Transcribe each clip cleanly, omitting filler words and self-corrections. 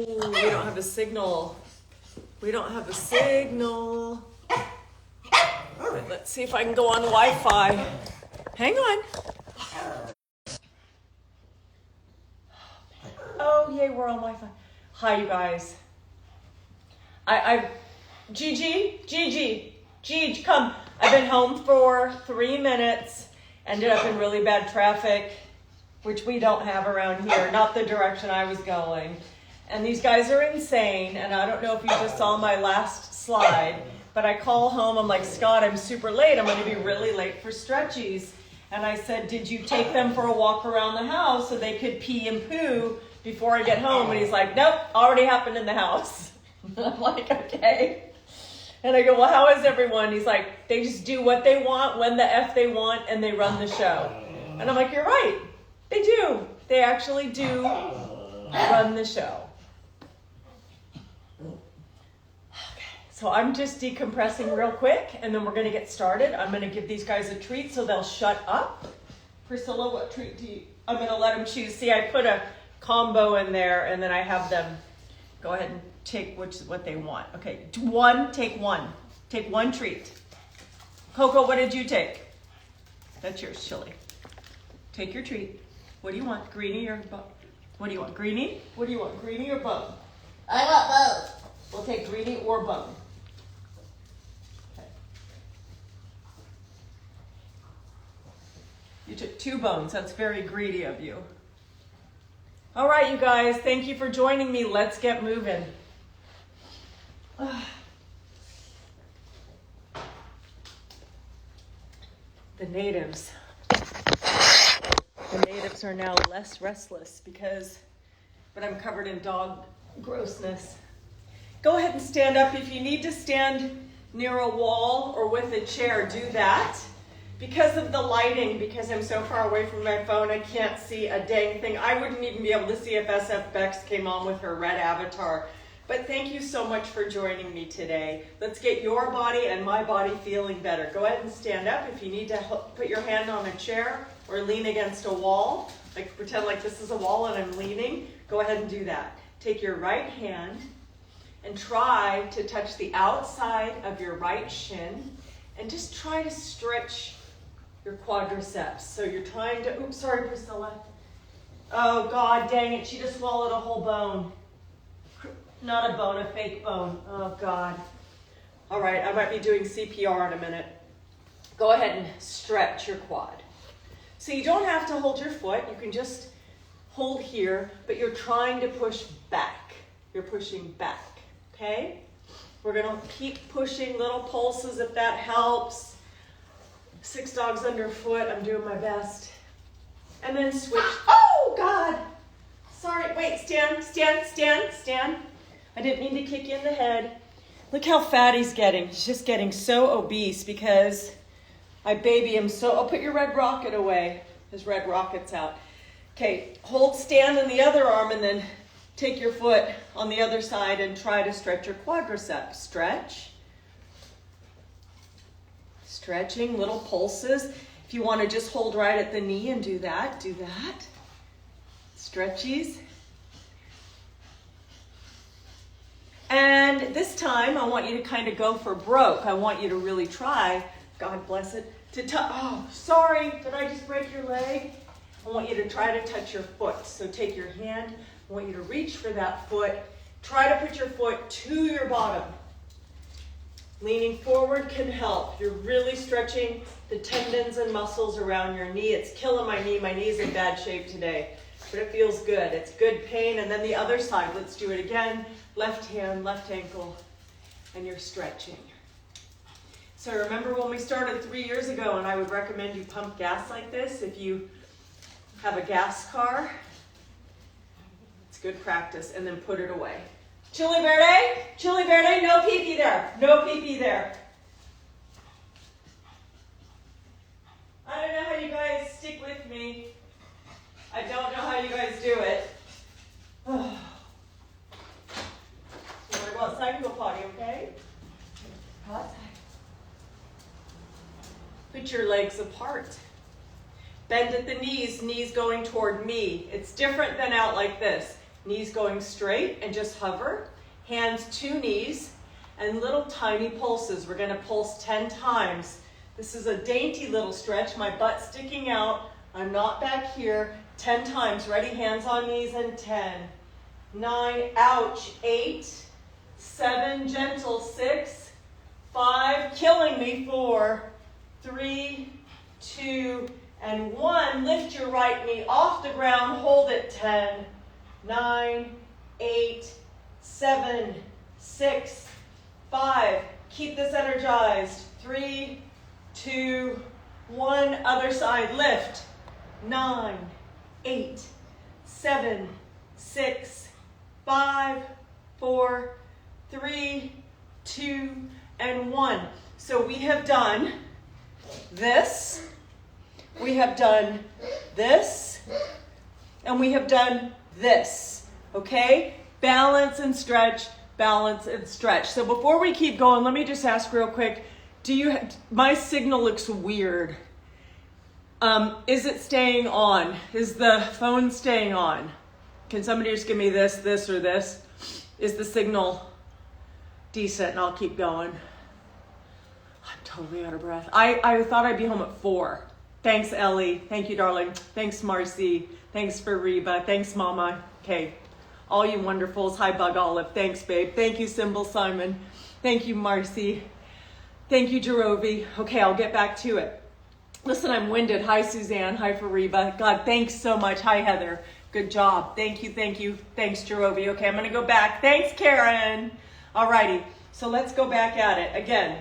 Ooh, we don't have a signal. We don't have a signal. All right, let's see if I can go on Wi-Fi. Hang on. Oh, yay, we're on Wi-Fi. Hi, you guys. Gigi, come. I've been home for 3 minutes. Ended up in really bad traffic, which we don't have around here. Not the direction I was going. And these guys are insane. And I don't know if you just saw my last slide, but I call home. I'm like, Scott, I'm super late. I'm going to be really late for stretchies. And I said, did you take them for a walk around the house so they could pee and poo before I get home? And he's like, nope, already happened in the house. I'm like, okay. And I go, well, how is everyone? He's like, they just do what they want, when the F they want, and they run the show. And I'm like, you're right. They do. They actually do run the show. Okay, so I'm just decompressing real quick, and then we're going to get started. I'm going to give these guys a treat so they'll shut up. Priscilla, what treat do you? I'm going to let them choose. See, I put a combo in there, and then I have them go ahead and take what they want. Okay, take one. Take one treat. Coco, what did you take? That's yours, Chili. Take your treat. What do you want, greenie or bum? What do you want, greenie? What do you want, greenie or bum? I want both. We'll take greenie or bum. Okay. You took 2 bones. That's very greedy of you. All right, you guys, thank you for joining me. Let's get moving. The natives are now less restless but I'm covered in dog grossness. Go ahead and stand up. If you need to stand near a wall or with a chair, do that. Because of the lighting, because I'm so far away from my phone, I can't see a dang thing. I wouldn't even be able to see if SF Bex came on with her red avatar. But thank you so much for joining me today. Let's get your body and my body feeling better. Go ahead and stand up. If you need to put your hand on a chair or lean against a wall, like pretend like this is a wall and I'm leaning, go ahead and do that. Take your right hand and try to touch the outside of your right shin and just try to stretch your quadriceps. So you're trying to, oops, sorry, Priscilla. Oh, God, dang it. She just swallowed a whole bone. Not a bone, a fake bone. Oh, God. All right, I might be doing CPR in a minute. Go ahead and stretch your quad. So you don't have to hold your foot. You can just hold here, but you're trying to push back. You're pushing back, okay? We're going to keep pushing little pulses if that helps. 6 dogs underfoot. I'm doing my best. And then switch. Oh, God. Sorry. Wait, stand. I didn't mean to kick you in the head. Look how fat he's getting. He's just getting so obese because I baby him so. I'll put your red rocket away. His red rocket's out. Okay, stand in the other arm and then take your foot on the other side and try to stretch your quadriceps. Stretch. Stretching, little pulses. If you want to just hold right at the knee and do that, do that. Stretchies. And this time, I want you to kind of go for broke. I want you to really try, God bless it, oh, sorry, did I just break your leg? I want you to try to touch your foot. So take your hand, I want you to reach for that foot. Try to put your foot to your bottom. Leaning forward can help. You're really stretching the tendons and muscles around your knee. It's killing my knee. My knee's in bad shape today, but it feels good. It's good pain. And then the other side, let's do it again. Left hand, left ankle, and you're stretching. So remember when we started 3 years ago and I would recommend you pump gas like this if you have a gas car. It's good practice. And then put it away. Chili Verde, no pee-pee there. No pee-pee there. I don't know how you guys stick with me. I don't know how you guys do it. You want to go outside and go potty, okay? Outside. Put your legs apart. Bend at the knees, knees going toward me. It's different than out like this. Knees going straight and just hover. Hands to knees and little tiny pulses. We're gonna pulse 10 times. This is a dainty little stretch. My butt sticking out. I'm not back here. 10 times. Ready? Hands on knees and 10. 9, ouch. 8, 7, gentle. 6, 5, killing me. 4, 3, 2, and 1. Lift your right knee off the ground. Hold it. 10, 9, 8, 7, 6, 5. Keep this energized. 3, 2, 1. Other side. Lift. 9, 8, 7, 6, 5, 4, 3, 2, and 1. So we have done this, we have done this, and we have done this, okay? Balance and stretch, balance and stretch. So before we keep going, let me just ask real quick, my signal looks weird. Is it staying on? Is the phone staying on? Can somebody just give me this, or this? Is the signal decent? And I'll keep going. I'm totally out of breath. I thought I'd be home at 4. Thanks, Ellie. Thank you, darling. Thanks, Marcy. Thanks for Reba. Thanks, Mama. Okay. All you wonderfuls. Hi, Bug Olive. Thanks, babe. Thank you, Symbol Simon. Thank you, Marcy. Thank you, Jerovi. Okay, I'll get back to it. Listen, I'm winded. Hi, Suzanne. Hi, Fariba. God, thanks so much. Hi, Heather. Good job. Thank you, thank you. Thanks, Jerovi. Okay, I'm going to go back. Thanks, Karen. All righty. So let's go back at it. Again,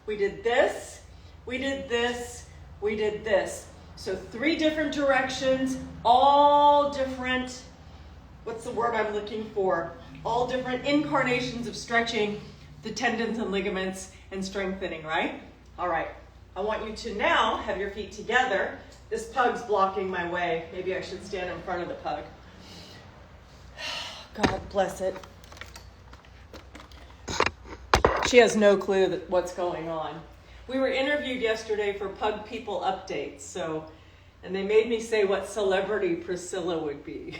we did this, we did this, we did this. So 3 different directions, all different, what's the word I'm looking for? All different incarnations of stretching the tendons and ligaments and strengthening, right? All right. I want you to now have your feet together. This pug's blocking my way. Maybe I should stand in front of the pug. God bless it. She has no clue what's going on. We were interviewed yesterday for Pug People Updates, and they made me say what celebrity Priscilla would be.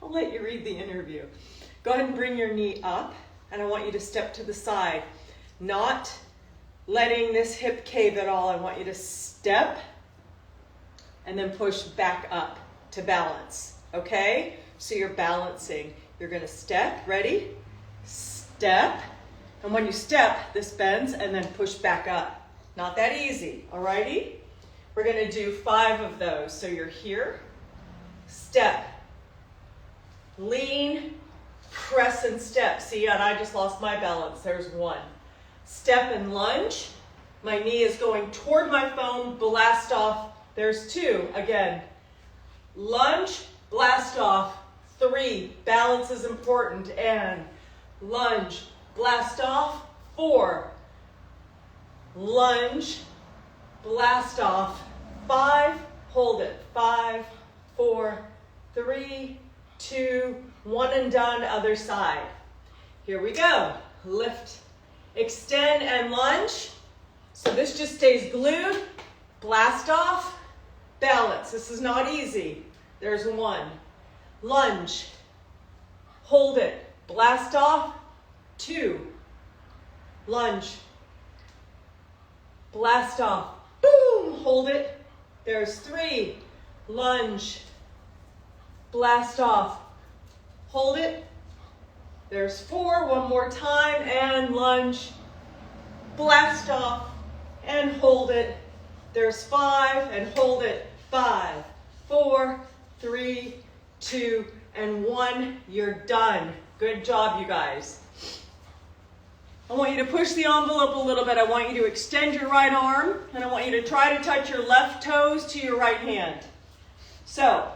I'll let you read the interview. Go ahead and bring your knee up, and I want you to step to the side. Not letting this hip cave at all. I want you to step and then push back up to balance, okay? So you're balancing. You're gonna step, ready? Step, and when you step, this bends and then push back up. Not that easy, alrighty? We're gonna do 5 of those. So you're here, step, lean, press and step. See, and I just lost my balance. There's 1. Step and lunge. My knee is going toward my phone, blast off. There's 2. Again, lunge, blast off. 3, balance is important. And lunge, blast off. 4, lunge, blast off. 5, hold it. 5, 4, 3, 2, 1 and done. Other side. Here we go. Lift, extend and lunge. So this just stays glued. Blast off, balance. This is not easy. There's 1. Lunge, hold it. Blast off, 2. Lunge, blast off, boom, hold it. There's 3. Lunge, blast off, hold it. There's 4, 1 more time, and lunge, blast off, and hold it. There's 5, and hold it. 5, 4, 3, 2, and 1. You're done. Good job, you guys. I want you to push the envelope a little bit. I want you to extend your right arm, and I want you to try to touch your left toes to your right hand. So,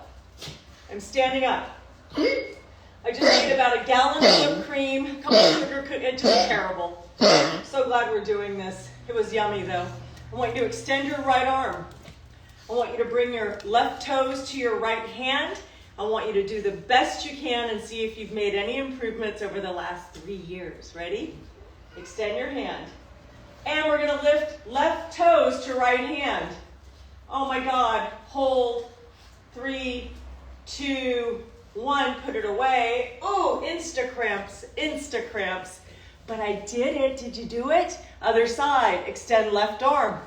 I'm standing up. I just made about a gallon of whipped cream, a couple of sugar cookies. It was terrible. I'm so glad we're doing this. It was yummy, though. I want you to extend your right arm. I want you to bring your left toes to your right hand. I want you to do the best you can and see if you've made any improvements over the last 3 years. Ready? Extend your hand. And we're going to lift left toes to right hand. Oh my God. Hold. 3, 2, 1, put it away. Ooh, insta cramps, insta cramps. But I did it. Did you do it? Other side. Extend left arm.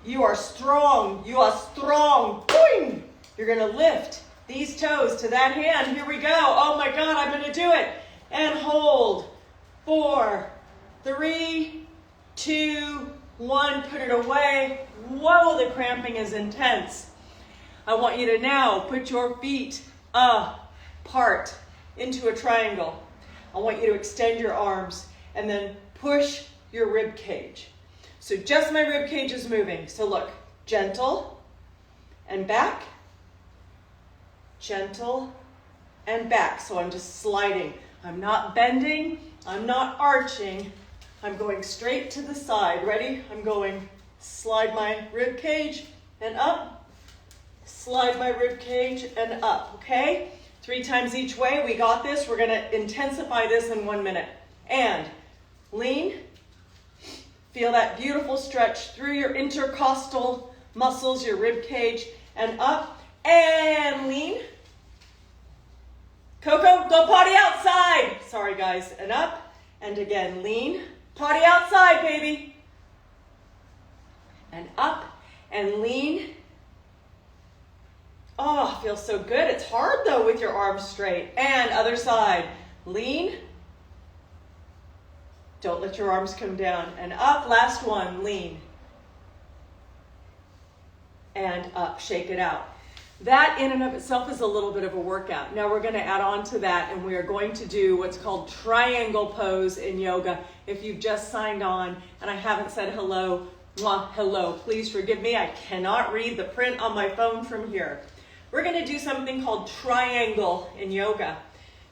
You are strong. You are strong. Boing! You're going to lift these toes to that hand. Here we go. Oh my God, I'm going to do it. And hold. 4, 3, 2, 1. Put it away. Whoa, the cramping is intense. I want you to now put your feet apart into a triangle. I want you to extend your arms and then push your rib cage. So just my rib cage is moving. So look, gentle and back, gentle and back. So I'm just sliding. I'm not bending. I'm not arching. I'm going straight to the side. Ready? I'm going slide my rib cage and up, slide my rib cage and up, okay? 3 times each way. We got this. We're going to intensify this in 1 minute. And lean. Feel that beautiful stretch through your intercostal muscles, your rib cage, and up. And lean. Coco, go potty outside. Sorry, guys. And up. And again, lean. Potty outside, baby. And up. And lean. Oh, feels so good. It's hard, though, with your arms straight. And other side. Lean. Don't let your arms come down. And up. Last one. Lean. And up. Shake it out. That in and of itself is a little bit of a workout. Now we're going to add on to that, and we are going to do what's called triangle pose in yoga. If you've just signed on and I haven't said hello, mwah, hello, please forgive me. I cannot read the print on my phone from here. We're going to do something called triangle in yoga.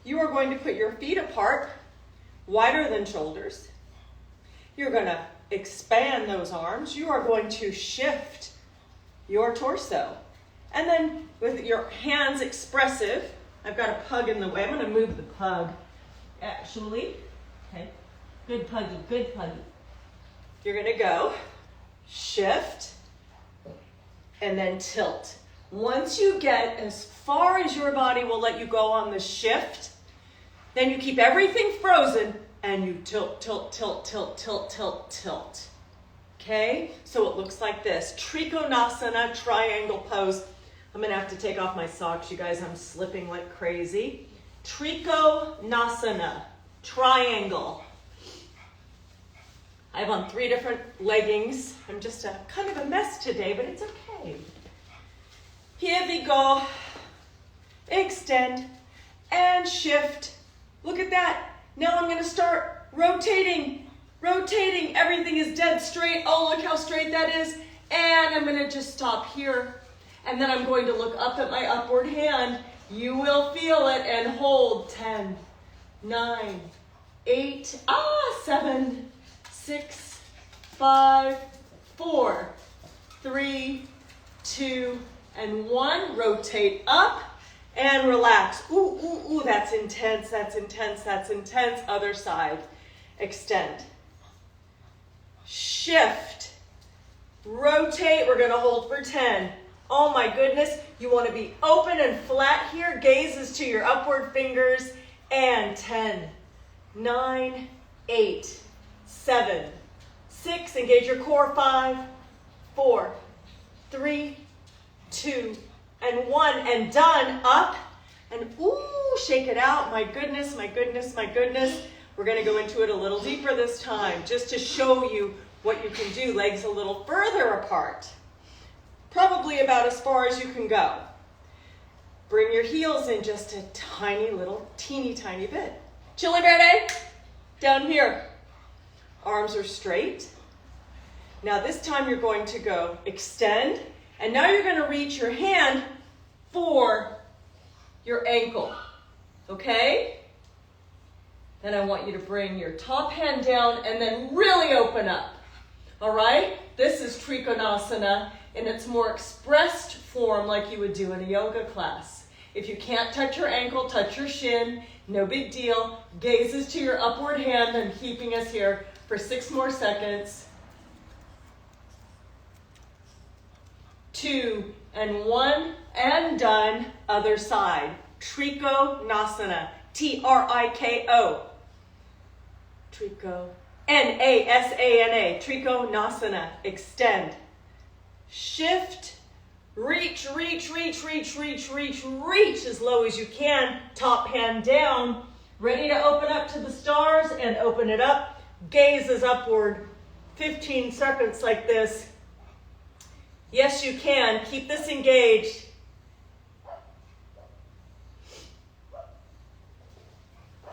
You are going to put your feet apart, wider than shoulders. You're going to expand those arms. You are going to shift your torso. And then with your hands expressive, I've got a pug in the way. I'm going to move the pug, actually. Okay. Good puggy, good puggy. You're going to go shift and then tilt. Once you get as far as your body will let you go on the shift, then you keep everything frozen and you tilt, tilt, tilt, tilt, tilt, tilt, tilt. Okay? So it looks like this. Trikonasana, triangle pose. I'm going to have to take off my socks, you guys. I'm slipping like crazy. Trikonasana, triangle. I have on 3 different leggings. I'm just kind of a mess today, but it's okay. Here we go. Extend and shift. Look at that. Now I'm going to start rotating. Rotating. Everything is dead straight. Oh, look how straight that is. And I'm going to just stop here. And then I'm going to look up at my upward hand. You will feel it and hold. 10, 9, 8, 7, 6, 5, 4, 3, 2, and 1. Rotate up and relax. Ooh, ooh, ooh, that's intense, that's intense, that's intense. Other side. Extend. Shift. Rotate. We're going to hold for 10. Oh my goodness, you want to be open and flat here. Gazes to your upward fingers. And 10, 9, 8, 7, 6. Engage your core. 5, 4, 3, 2, and 1. And done. Up. And ooh, shake it out. My goodness, my goodness, my goodness. We're going to go into it a little deeper this time, just to show you what you can do. Legs a little further apart. Probably about as far as you can go. Bring your heels in just a tiny little, teeny tiny bit. Chili verde, down here. Arms are straight. Now this time you're going to go extend, and now you're going to reach your hand for your ankle, okay? Then I want you to bring your top hand down and then really open up, all right? This is Trikonasana in its more expressed form like you would do in a yoga class. If you can't touch your ankle, touch your shin. No big deal. Gazes to your upward hand. I'm keeping us here for 6 more seconds. 2 and 1 and done. Other side. Trikonasana. T-R-I-K-O. Trico. N-A-S-A-N-A. Trikonasana. Extend. Shift. Reach, reach, reach, reach, reach, reach, reach as low as you can. Top hand down. Ready to open up to the stars and open it up. Gaze is upward. 15 seconds like this. Yes, you can. Keep this engaged.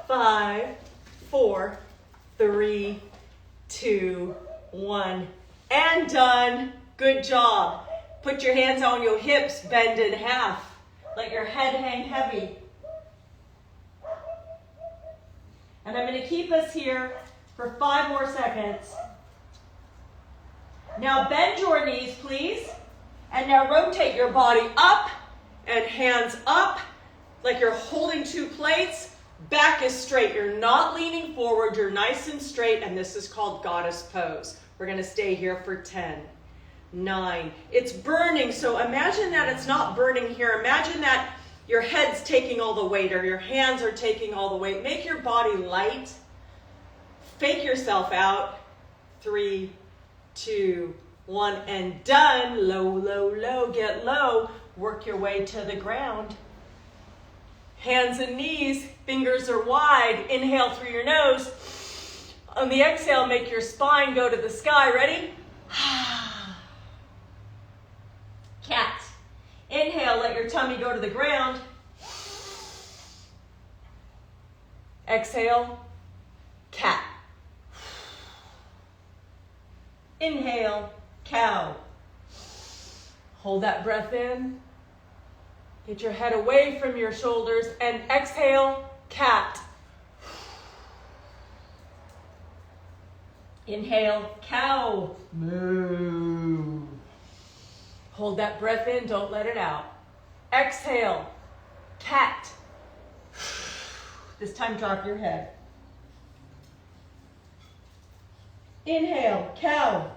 5, 4, 3, 2, 1, and done. Good job. Put your hands on your hips, bend in half. Let your head hang heavy. And I'm going to keep us here for 5 more seconds. Now bend your knees, please. And now rotate your body up and hands up like you're holding 2 plates. Back is straight. You're not leaning forward. You're nice and straight. And this is called goddess pose. We're going to stay here for 10, 9. It's burning. So imagine that it's not burning here. Imagine that your head's taking all the weight or your hands are taking all the weight. Make your body light. Fake yourself out. 3, 2, 1, and done. Low, low, low. Get low. Work your way to the ground. Hands and knees. Fingers are wide. Inhale through your nose. On the exhale, make your spine go to the sky. Ready? Cat. Inhale, let your tummy go to the ground. Exhale, cat. Inhale, cow. Hold that breath in. Get your head away from your shoulders and exhale, cat. Inhale, cow. Moo. Hold that breath in, don't let it out. Exhale, cat. This time drop your head. Inhale, cow.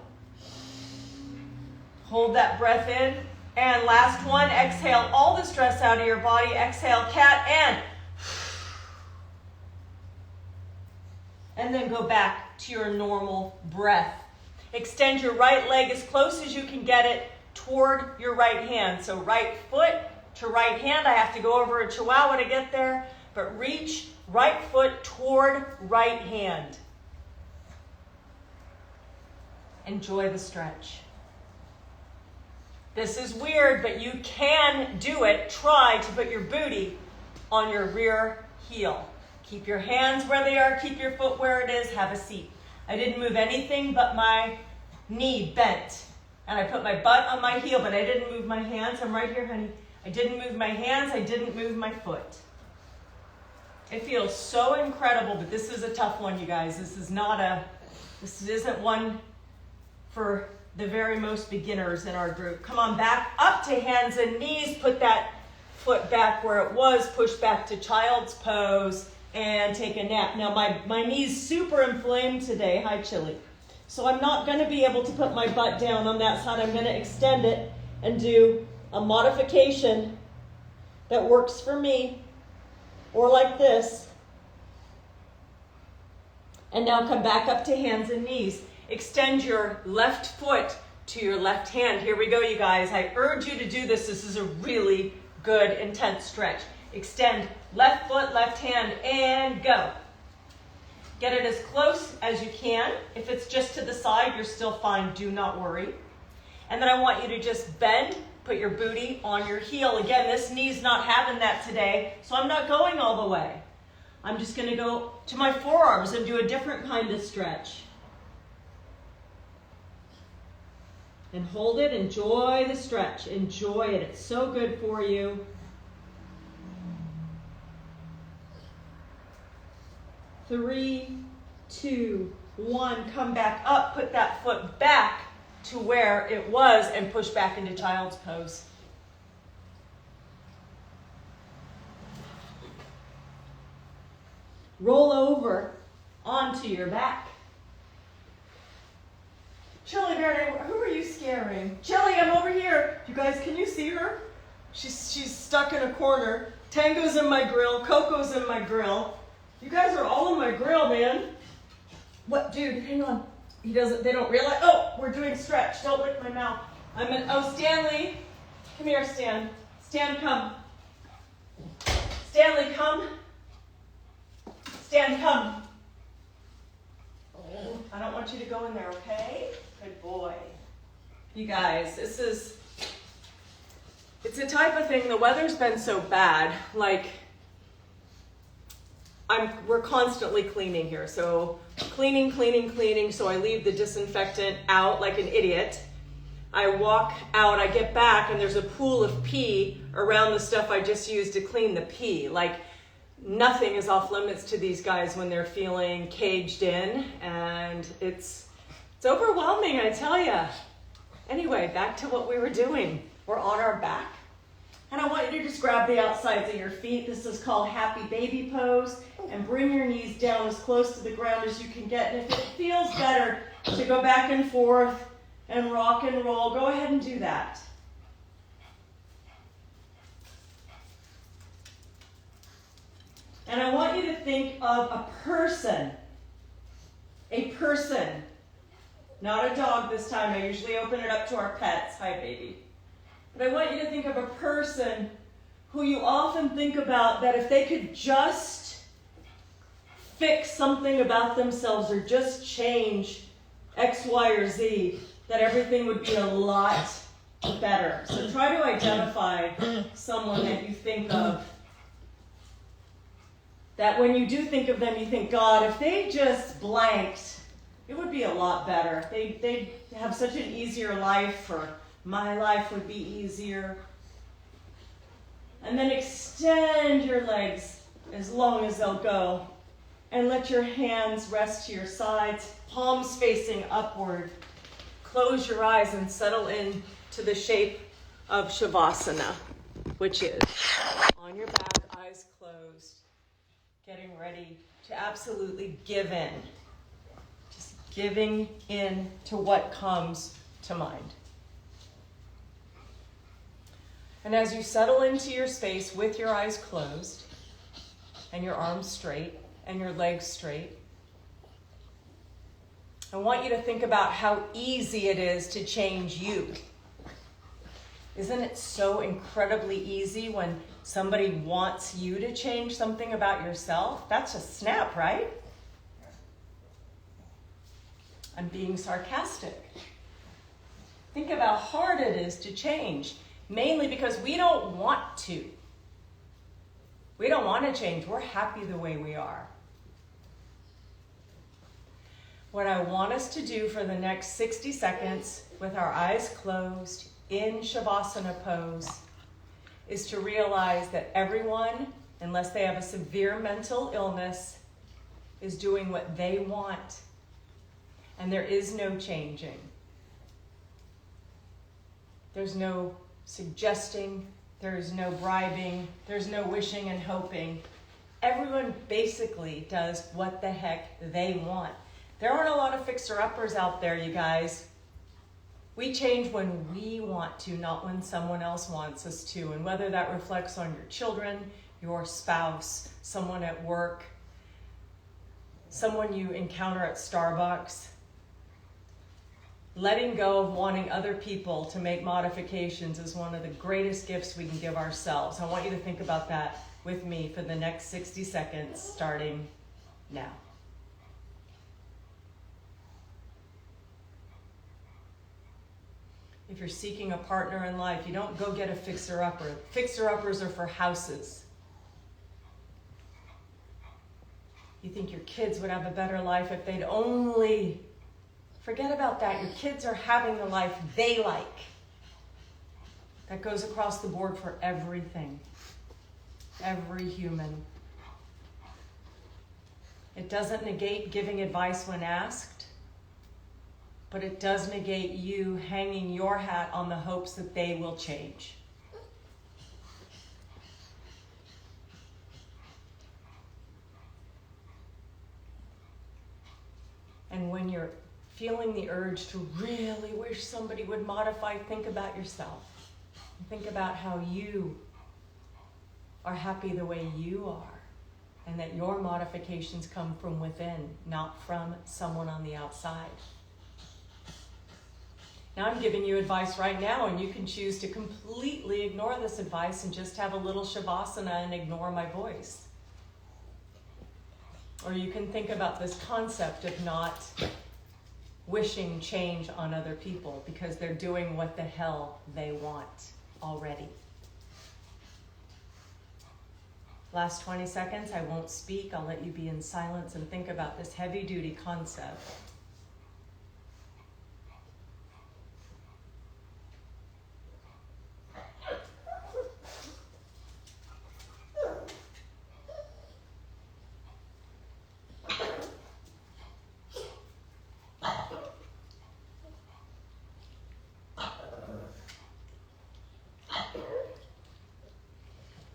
Hold that breath in. And last one, exhale all the stress out of your body. Exhale, cat, and then go back to your normal breath. Extend your right leg as close as you can get it toward your right hand. So right foot to right hand. I have to go over a chihuahua to get there, but reach right foot toward right hand. Enjoy the stretch. This is weird, but you can do it. Try to put your booty on your rear heel. Keep your hands where they are. Keep your foot where it is. Have a seat. I didn't move anything but my knee bent. And I put my butt on my heel, but I didn't move my hands. I'm right here, honey. I didn't move my hands. I didn't move my foot. It feels so incredible, but this is a tough one, you guys. This isn't one for the very most beginners in our group. Come on, back up to hands and knees. Put that foot back where it was. Push back to child's pose and take a nap. Now, my knee's super inflamed today. Hi, Chili. So I'm not going to be able to put my butt down on that side. I'm going to extend it and do a modification that works for me, or like this. And now come back up to hands and knees. Extend your left foot to your left hand. Here we go, you guys. I urge you to do this. This is a really good, intense stretch. Extend left foot, left hand, and go. Get it as close as you can. If it's just to the side, you're still fine. Do not worry. And then I want you to just bend, put your booty on your heel. Again, this knee's not having that today, so I'm not going all the way. I'm just going to go to my forearms and do a different kind of stretch. And hold it. Enjoy the stretch. Enjoy it. It's so good for you. 3, 2, 1. Come back up. Put that foot back to where it was and push back into child's pose. Roll over onto your back. Chili Bear, who are you scaring? Chili, I'm over here. You guys, can you see her? She's stuck in a corner. Tango's in my grill. Coco's in my grill. You guys are all in my grill, man. What, dude, hang on. They don't realize, oh, we're doing stretch. Don't lick my mouth. Stanley. Come here, Stan. Stan, come. Stanley, come. Stan, come. I don't want you to go in there, okay? Good boy. You guys, it's a type of thing, the weather's been so bad, like, we're constantly cleaning here. So cleaning, so I leave the disinfectant out like an idiot. I walk out, I get back, and there's a pool of pee around the stuff I just used to clean the pee. Like, nothing is off limits to these guys when they're feeling caged in, and it's overwhelming, I tell ya. Anyway, back to what we were doing. We're on our back, and I want you to just grab the outsides of your feet. This is called happy baby pose, and bring your knees down as close to the ground as you can get. And if it feels better to go back and forth and rock and roll, go ahead and do that. And I want you to think of a person, not a dog this time. I usually open it up to our pets. Hi, baby. But I want you to think of a person who you often think about that if they could just fix something about themselves or just change X, Y, or Z, that everything would be a lot better. So try to identify someone that you think of, that when you do think of them, you think, God, if they just blanked, it would be a lot better. They'd have such an easier life, or my life would be easier. And then extend your legs as long as they'll go. And let your hands rest to your sides, palms facing upward. Close your eyes and settle in to the shape of Shavasana, which is on your back, eyes closed, getting ready to absolutely give in. Just giving in to what comes to mind. And as you settle into your space with your eyes closed and your arms straight and your legs straight, I want you to think about how easy it is to change you. Isn't it so incredibly easy when somebody wants you to change something about yourself? That's a snap, right? I'm being sarcastic. Think of how hard it is to change, mainly because we don't want to. We don't want to change. We're happy the way we are. What I want us to do for the next 60 seconds with our eyes closed in Shavasana pose is to realize that everyone, unless they have a severe mental illness, is doing what they want. And there is no changing. There's no suggesting, there's no bribing, there's no wishing and hoping. Everyone basically does what the heck they want. There aren't a lot of fixer-uppers out there, you guys. We change when we want to, not when someone else wants us to. And whether that reflects on your children, your spouse, someone at work, someone you encounter at Starbucks, letting go of wanting other people to make modifications is one of the greatest gifts we can give ourselves. I want you to think about that with me for the next 60 seconds, starting now. If you're seeking a partner in life, you don't go get a fixer-upper. Fixer-uppers are for houses. You think your kids would have a better life if they'd only... Forget about that. Your kids are having the life they like. That goes across the board for everything. Every human. It doesn't negate giving advice when asked. But it does negate you hanging your hat on the hopes that they will change. And when you're feeling the urge to really wish somebody would modify, think about yourself. Think about how you are happy the way you are, and that your modifications come from within, not from someone on the outside. Now I'm giving you advice right now, and you can choose to completely ignore this advice and just have a little shavasana and ignore my voice. Or you can think about this concept of not wishing change on other people because they're doing what the hell they want already. Last 20 seconds, I won't speak. I'll let you be in silence and think about this heavy-duty concept.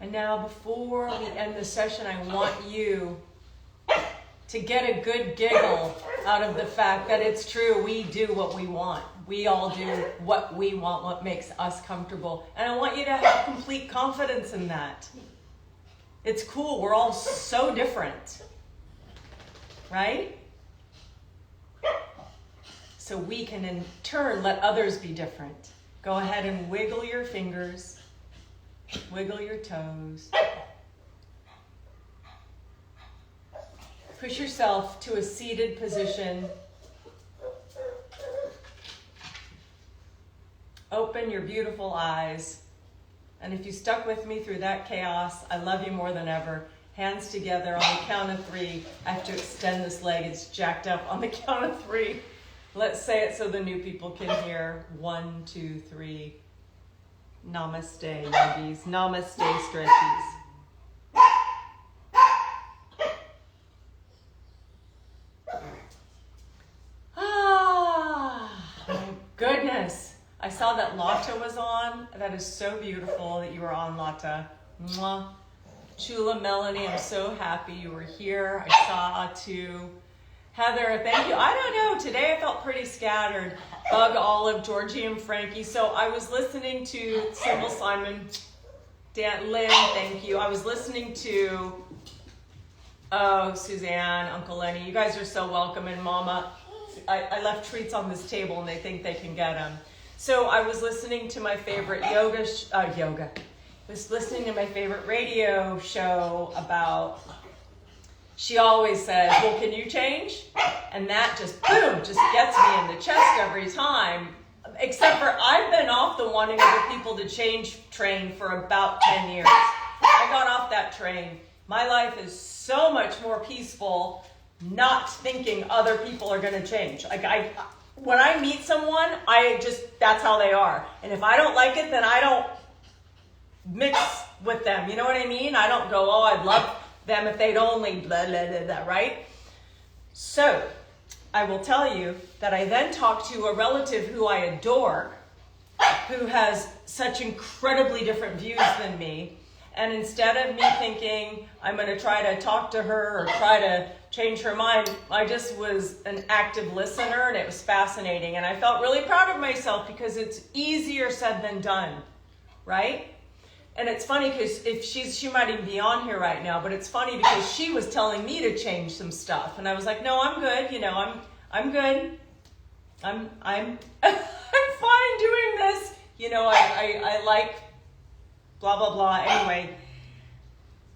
And now, before we end the session, I want you to get a good giggle out of the fact that it's true, we do what we want. We all do what we want, what makes us comfortable. And I want you to have complete confidence in that. It's cool, we're all so different, right? So we can in turn let others be different. Go ahead and wiggle your fingers. Wiggle your toes. Push yourself to a seated position. Open your beautiful eyes. And if you stuck with me through that chaos, I love you more than ever. Hands together on the count of 3. I have to extend this leg. It's jacked up on the count of 3. Let's say it so the new people can hear. 1, 2, 3. Namaste, yogis. Namaste, stretchies. My goodness. I saw that Lata was on. That is so beautiful that you were on, Lata. Mwah. Chula Melanie, I'm so happy you were here. I saw too. Heather, thank you. I don't know, today I felt pretty scattered. Bug Olive, Georgie and Frankie. So I was listening to Sybil Simon, Dan, Lynn, thank you. I was listening to, Suzanne, Uncle Lenny. You guys are so welcome. And Mama, I left treats on this table and they think they can get them. So I was listening to my favorite I was listening to my favorite radio show about, she always says, well, can you change? And that just, boom, just gets me in the chest every time. Except for I've been off the wanting other people to change train for about 10 years. I got off that train. My life is so much more peaceful not thinking other people are going to change. Like when I meet someone, that's how they are. And if I don't like it, then I don't mix with them. You know what I mean? I don't go, oh, I'd love them if they'd only blah, blah, blah, blah, right? So I will tell you that I then talked to a relative who I adore, who has such incredibly different views than me. And instead of me thinking I'm going to try to talk to her or try to change her mind, I just was an active listener, and it was fascinating. And I felt really proud of myself because it's easier said than done, right? And it's funny because she might even be on here right now, but it's funny because she was telling me to change some stuff. And I was like, no, I'm good. You know, I'm good. I'm I'm fine doing this. You know, I like blah, blah, blah. Anyway,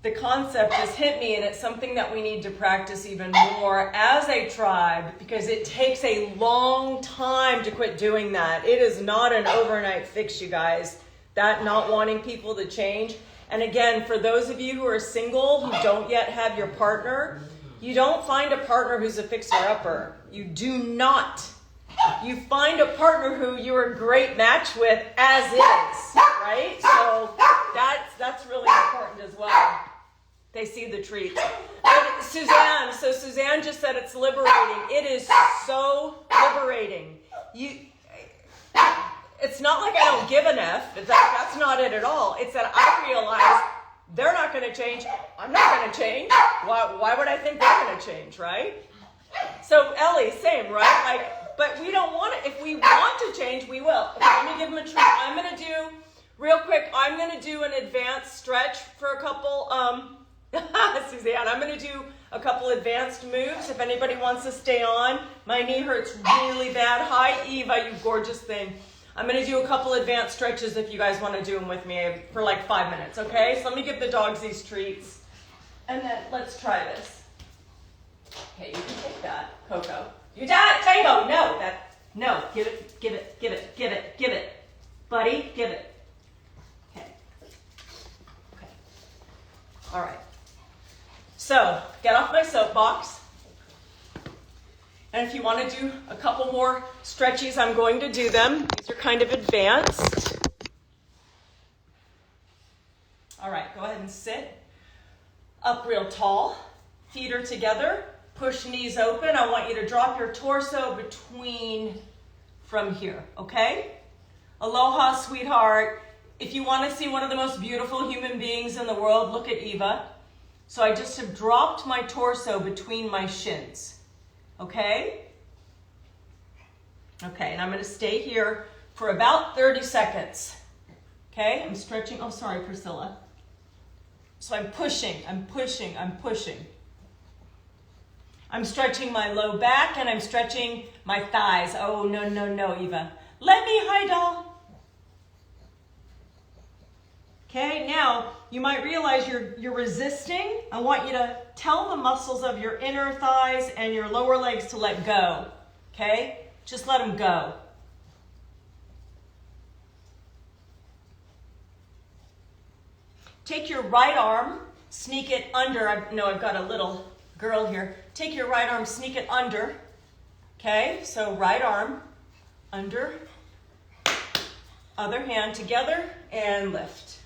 the concept just hit me, and it's something that we need to practice even more as a tribe, because it takes a long time to quit doing that. It is not an overnight fix, you guys. That not wanting people to change. And again, for those of you who are single, who don't yet have your partner, you don't find a partner who's a fixer-upper. You do not. You find a partner who you're a great match with as is, right? So that's really important as well. They see the treats. And Suzanne just said it's liberating. It is so liberating. It's not like I don't give an F. That's not it at all. It's that I realize they're not going to change. I'm not going to change. Why would I think they're going to change, right? So Ellie, same, right? But we don't want it. If we want to change, we will. Okay, let me give them a treat. I'm going to do Real quick, I'm gonna do an advanced stretch for a couple, Suzanne, I'm gonna do a couple advanced moves if anybody wants to stay on. My knee hurts really bad. Hi, Eva, you gorgeous thing. I'm gonna do a couple advanced stretches if you guys wanna do them with me for like 5 minutes, okay? So let me give the dogs these treats. And then let's try this. Okay, you can take that, Coco. You got it, Tango. No, give it. Buddy, give it. Okay. All right. So, get off my soapbox. And if you want to do a couple more stretchies, I'm going to do them. These are kind of advanced. All right, go ahead and sit up real tall. Feet are together. Push knees open. I want you to drop your torso between from here, okay? Aloha, sweetheart. If you want to see one of the most beautiful human beings in the world, look at Eva. So I just have dropped my torso between my shins, okay? Okay, and I'm going to stay here for about 30 seconds, okay? I'm stretching. Oh, sorry, Priscilla. So I'm pushing. I'm stretching my low back and I'm stretching my thighs. Oh, no, Eva. Let me, hi, doll. Okay, now you might realize you're resisting. I want you to tell the muscles of your inner thighs and your lower legs to let go. Okay, just let them go. Take your right arm, sneak it under. I've got a little girl here. Take your right arm, sneak it under. Okay, so right arm, under, other hand together, and lift.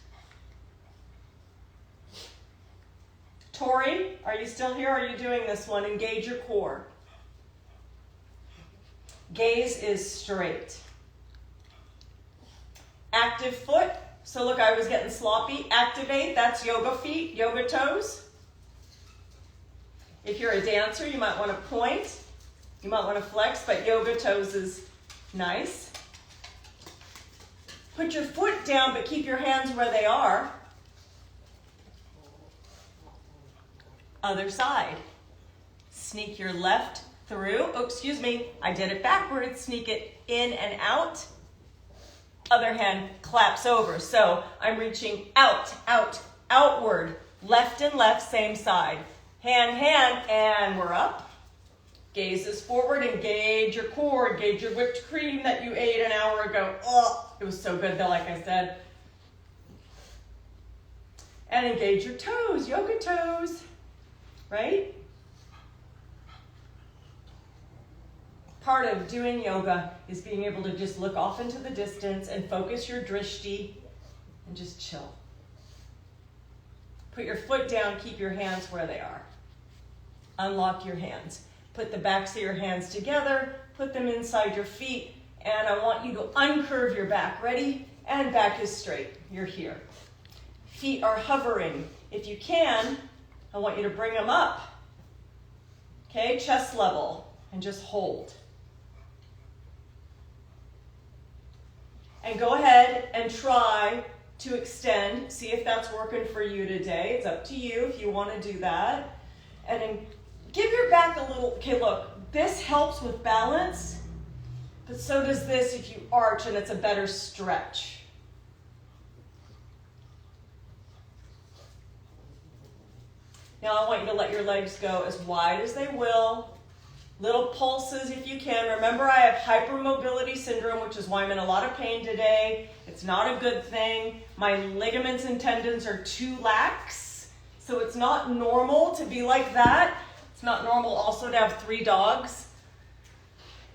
Tori, are you still here? Are you doing this one? Engage your core. Gaze is straight. Active foot. So look, I was getting sloppy. Activate, that's yoga feet, yoga toes. If you're a dancer, you might want to point. You might want to flex, but yoga toes is nice. Put your foot down, but keep your hands where they are. Other side. Sneak your left through. Oh, excuse me, I did it backwards. Sneak it in and out. Other hand claps over. So I'm reaching out, outward. Left and left, same side. Hand, and we're up. Gaze is forward. Engage your core. Engage your whipped cream that you ate an hour ago. Oh, it was so good though, like I said. And engage your toes, yoga toes. Right? Part of doing yoga is being able to just look off into the distance and focus your drishti and just chill. Put your foot down, keep your hands where they are. Unlock your hands. Put the backs of your hands together, put them inside your feet, and I want you to uncurve your back. Ready? And back is straight. You're here. Feet are hovering. If you can, I want you to bring them up. Okay, chest level, and just hold. And go ahead and try to extend. See if that's working for you today. It's up to you if you want to do that. And then give your back a little, okay, look, this helps with balance, but so does this if you arch and it's a better stretch. Now I want you to let your legs go as wide as they will. Little pulses if you can. Remember, I have hypermobility syndrome, which is why I'm in a lot of pain today. It's not a good thing. My ligaments and tendons are too lax, so it's not normal to be like that. It's not normal also to have 3 dogs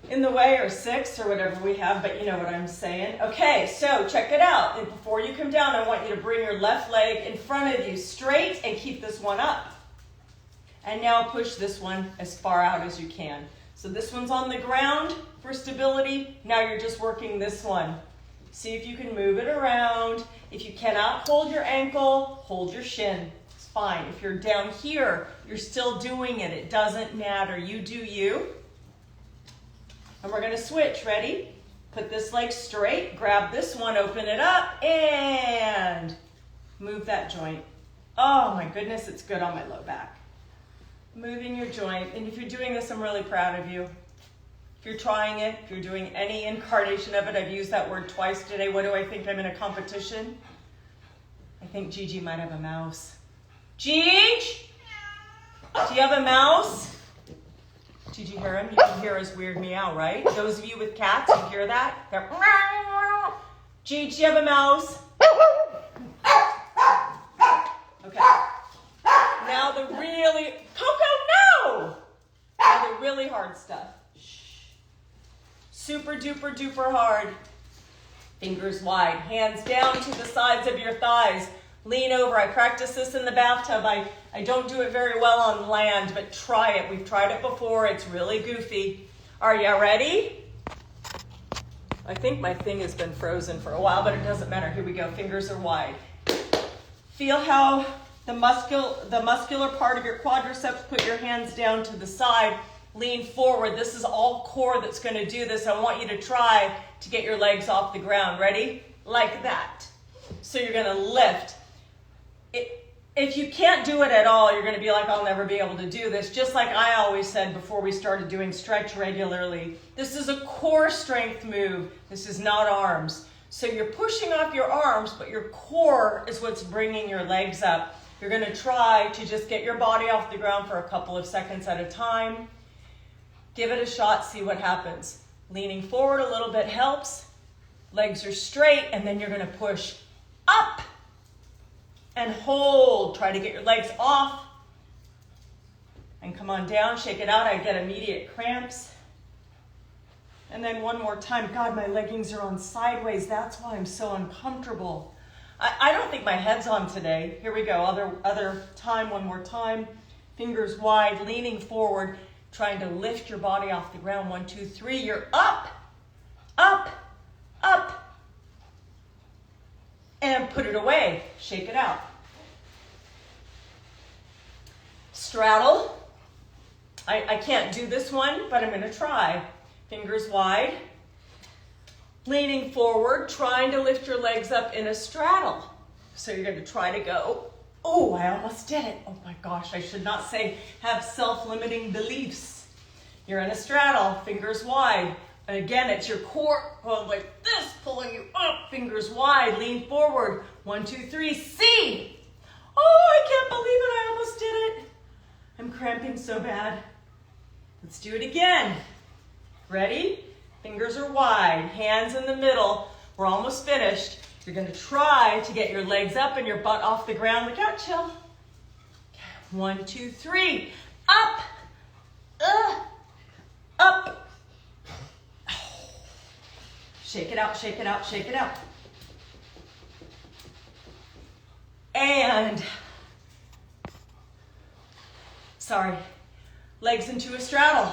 in the way, or 6, or whatever we have, but you know what I'm saying. Okay, so check it out. And before you come down, I want you to bring your left leg in front of you straight and keep this one up. And now push this one as far out as you can. So this one's on the ground for stability. Now you're just working this one. See if you can move it around. If you cannot hold your ankle, hold your shin. It's fine. If you're down here, you're still doing it. It doesn't matter. You do you. And we're going to switch. Ready? Put this leg straight, grab this one, open it up, and move that joint. Oh my goodness, it's good on my low back. Moving your joint, and if you're doing this, I'm really proud of you. If you're trying it, if you're doing any incarnation of it, I've used that word twice today. What do I think? I'm in a competition? I think Gigi might have a mouse. Gigi? Do you have a mouse? Did you hear him? You can hear his weird meow, right? Those of you with cats, you hear that? They're Gigi, do you have a mouse? Okay. Now the really, Coco, no! Now the really hard stuff. Super duper duper hard. Fingers wide, hands down to the sides of your thighs. Lean over. I practice this in the bathtub. I don't do it very well on land, but try it. We've tried it before. It's really goofy. Are you ready? I think my thing has been frozen for a while, but it doesn't matter. Here we go. Fingers are wide. Feel how the muscular part of your quadriceps, put your hands down to the side, lean forward. This is all core that's going to do this. I want you to try to get your legs off the ground. Ready? Like that. So you're going to lift. If you can't do it at all, you're going to be like, I'll never be able to do this. Just like I always said before we started doing stretch regularly. This is a core strength move. This is not arms. So you're pushing off your arms, but your core is what's bringing your legs up. You're going to try to just get your body off the ground for a couple of seconds at a time. Give it a shot, see what happens. Leaning forward a little bit helps. Legs are straight, and then you're going to push up and hold. Try to get your legs off and come on down. Shake it out. I get immediate cramps. And then one more time. God, my leggings are on sideways. That's why I'm so uncomfortable. I don't think my head's on today. Here we go. Other time. One more time. Fingers wide, leaning forward, trying to lift your body off the ground. 1, 2, 3. You're up, up, up. And put it away. Shake it out. Straddle. I can't do this one, but I'm going to try. Fingers wide. Leaning forward, trying to lift your legs up in a straddle. So you're going to try to go. Oh, I almost did it. Oh my gosh, I should not say have self-limiting beliefs. You're in a straddle, fingers wide. And again, it's your core going like this, pulling you up, fingers wide, lean forward. 1, 2, 3, C. Oh, I can't believe it, I almost did it. I'm cramping so bad. Let's do it again. Ready? Fingers are wide, hands in the middle. We're almost finished. You're gonna try to get your legs up and your butt off the ground. Look out, chill. 1, 2, 3, up, up. Shake it out, shake it out, shake it out. And, sorry, legs into a straddle.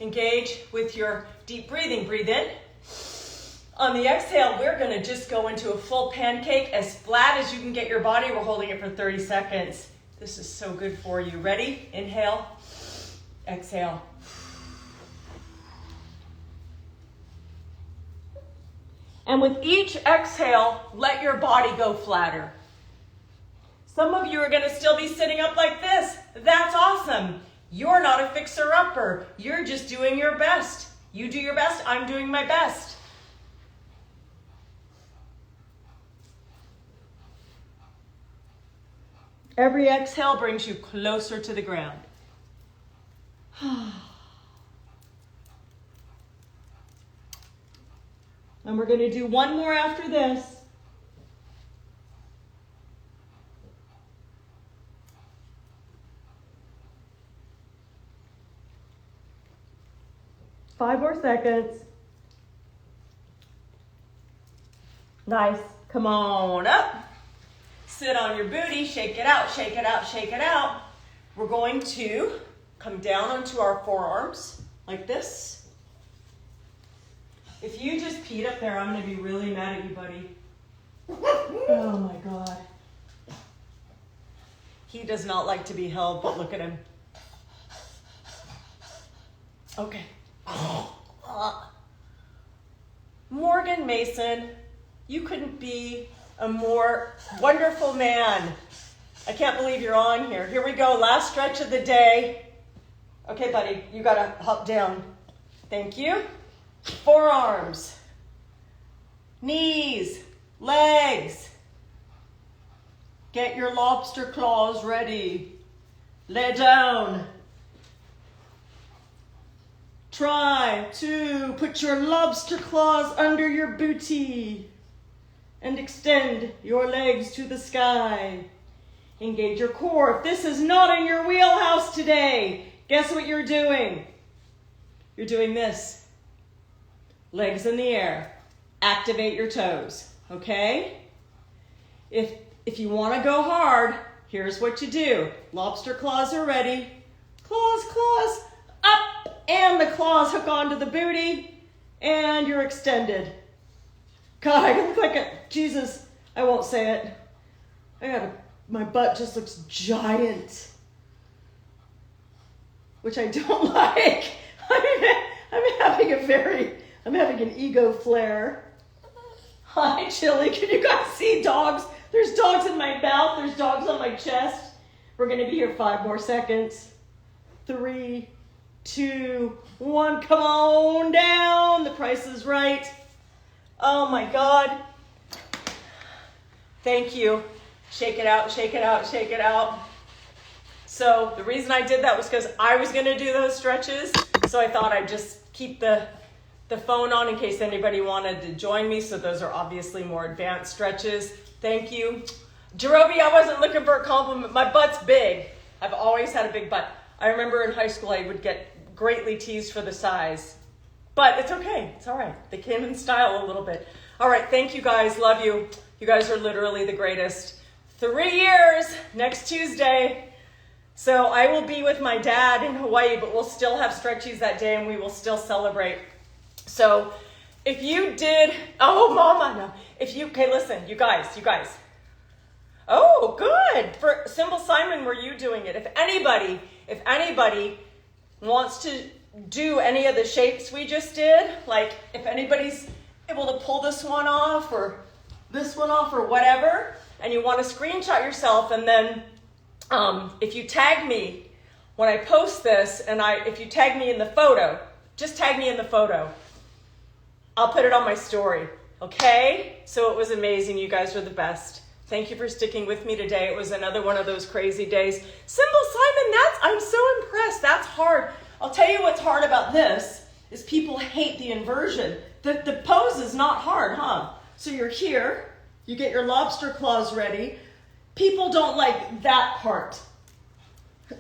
Engage with your deep breathing. Breathe in. On the exhale, we're going to just go into a full pancake as flat as you can get your body. We're holding it for 30 seconds. This is so good for you. Ready? Inhale, exhale. And with each exhale, let your body go flatter. Some of you are going to still be sitting up like this. That's awesome. You're not a fixer-upper. You're just doing your best. You do your best. I'm doing my best. Every exhale brings you closer to the ground. And we're going to do one more after this. Five more seconds. Nice. Come on up. Sit on your booty. Shake it out, shake it out, shake it out. We're going to come down onto our forearms like this. If you just peed up there, I'm going to be really mad at you, buddy. Oh my God. He does not like to be held, but look at him. Okay. Benjamin Mason, you couldn't be a more wonderful man. I can't believe you're on here. Here we go, last stretch of the day. Okay, buddy, you gotta hop down. Thank you. Forearms, knees, legs. Get your lobster claws ready. Lay down. Try to put your lobster claws under your booty and extend your legs to the sky. Engage your core. If this is not in your wheelhouse today, guess what you're doing? You're doing this. Legs in the air. Activate your toes, okay? If you want to go hard, here's what you do. Lobster claws are ready. Claws, claws, up, and the claws hook onto the booty, and you're extended. God, I look like a, Jesus, I won't say it. My butt just looks giant, which I don't like. I'm having an ego flare. Hi, Chili. Can you guys see dogs? There's dogs in my mouth. There's dogs on my chest. We're going to be here 5 more seconds. 3, 2, 1. Come on down. The Price is Right. Oh, my God. Thank you. Shake it out, shake it out, shake it out. So the reason I did that was because I was going to do those stretches. So I thought I'd just keep the phone on in case anybody wanted to join me. So those are obviously more advanced stretches. Thank you. Jerobi, I wasn't looking for a compliment. My butt's big. I've always had a big butt. I remember in high school I would get greatly teased for the size. But it's okay. It's all right. They came in style a little bit. All right. Thank you guys. Love you. You guys are literally the greatest. 3 years next Tuesday. So I will be with my dad in Hawaii, but we'll still have stretchies that day and we will still celebrate. So if you did, oh, Mama, no. Okay, listen, you guys. Oh, good. For Symbol Simon, were you doing it? If anybody wants to do any of the shapes we just did, like if anybody's able to pull this one off or this one off or whatever, and you want to screenshot yourself, and then if you tag me when I post this, and if you tag me in the photo, just tag me in the photo. I'll put it on my story, okay? So it was amazing. You guys were the best. Thank you for sticking with me today. It was another one of those crazy days. Symbol Simon, I'm so impressed. That's hard. I'll tell you what's hard about this is people hate the inversion. The pose is not hard, huh? So you're here. You get your lobster claws ready. People don't like that part.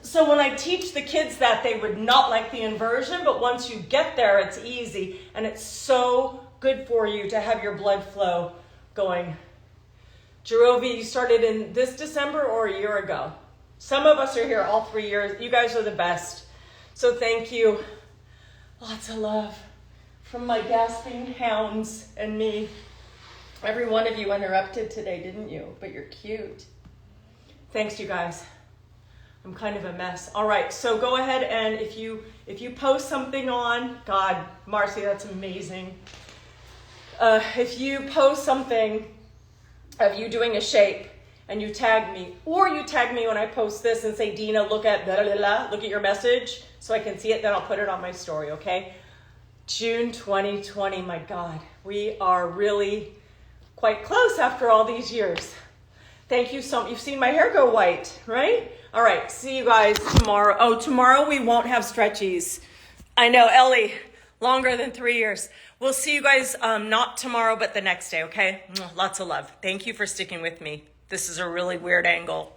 So when I teach the kids that, they would not like the inversion, but once you get there, it's easy. And it's so good for you to have your blood flow going. Jerobi, you started in this December or a year ago? Some of us are here all 3 years. You guys are the best. So thank you. Lots of love from my gasping hounds and me. Every one of you interrupted today, didn't you? But you're cute. Thanks, you guys. I'm kind of a mess. All right, so go ahead and if you post something on, God, Marcy, that's amazing. If you post something of you doing a shape and you tag me, or you tag me when I post this and say, Dina, look at your message so I can see it, then I'll put it on my story, okay? June 2020, my God, we are really quite close after all these years. Thank you so much. You've seen my hair go white, right? All right, see you guys tomorrow. Oh, tomorrow we won't have stretchies. I know, Ellie, longer than 3 years. We'll see you guys not tomorrow, but the next day, okay? Lots of love. Thank you for sticking with me. This is a really weird angle.